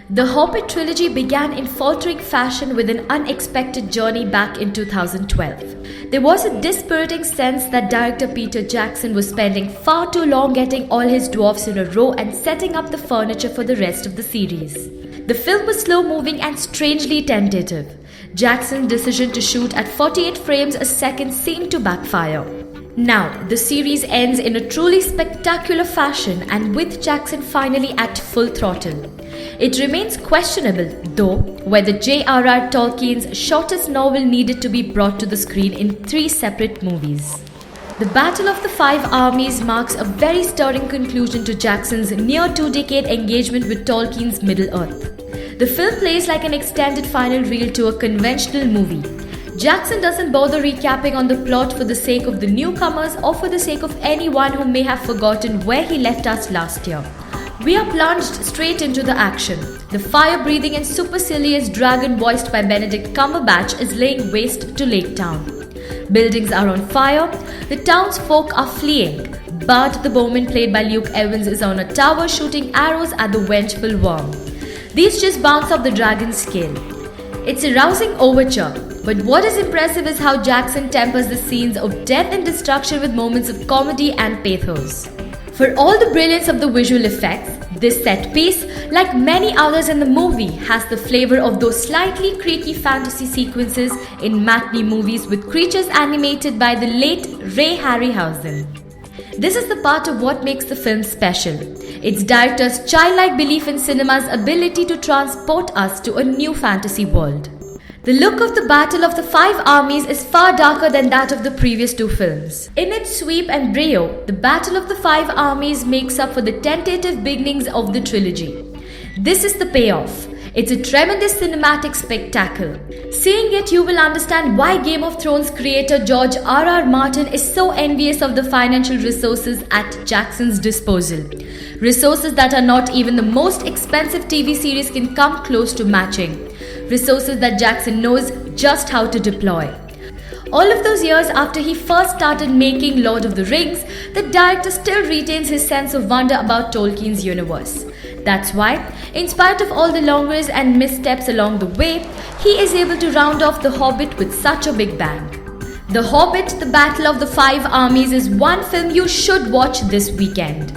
The Hobbit trilogy began in faltering fashion with an unexpected journey back in 2012. There was a dispiriting sense that director Peter Jackson was spending far too long getting all his dwarfs in a row and setting up the furniture for the rest of the series. The film was slow-moving and strangely tentative. Jackson's decision to shoot at 48 frames a second seemed to backfire. Now, the series ends in a truly spectacular fashion and with Jackson finally at full throttle. It remains questionable, though, whether J.R.R. Tolkien's shortest novel needed to be brought to the screen in 3 separate movies. The Battle of the Five Armies marks a very stirring conclusion to Jackson's near 2-decade engagement with Tolkien's Middle-earth. The film plays like an extended final reel to a conventional movie. Jackson doesn't bother recapping on the plot for the sake of the newcomers or for the sake of anyone who may have forgotten where he left us last year. We are plunged straight into the action. The fire-breathing and supercilious dragon voiced by Benedict Cumberbatch is laying waste to Lake Town. Buildings are on fire, the townsfolk are fleeing. Bard the bowman played by Luke Evans is on a tower shooting arrows at the vengeful worm. These just bounce off the dragon's scale. It's a rousing overture, but what is impressive is how Jackson tempers the scenes of death and destruction with moments of comedy and pathos. For all the brilliance of the visual effects, this set piece, like many others in the movie, has the flavor of those slightly creaky fantasy sequences in matinee movies with creatures animated by the late Ray Harryhausen. This is the part of what makes the film special. Its director's childlike belief in cinema's ability to transport us to a new fantasy world. The look of the Battle of the Five Armies is far darker than that of the previous 2 films. In its sweep and brio, the Battle of the Five Armies makes up for the tentative beginnings of the trilogy. This is the payoff. It's a tremendous cinematic spectacle. Seeing it, you will understand why Game of Thrones creator George R.R. Martin is so envious of the financial resources at Jackson's disposal. Resources that are not even the most expensive TV series can come close to matching. Resources that Jackson knows just how to deploy. All of those years after he first started making Lord of the Rings, the director still retains his sense of wonder about Tolkien's universe. That's why, in spite of all the longers and missteps along the way, he is able to round off The Hobbit with such a big bang. The Hobbit, The Battle of the Five Armies is one film you should watch this weekend.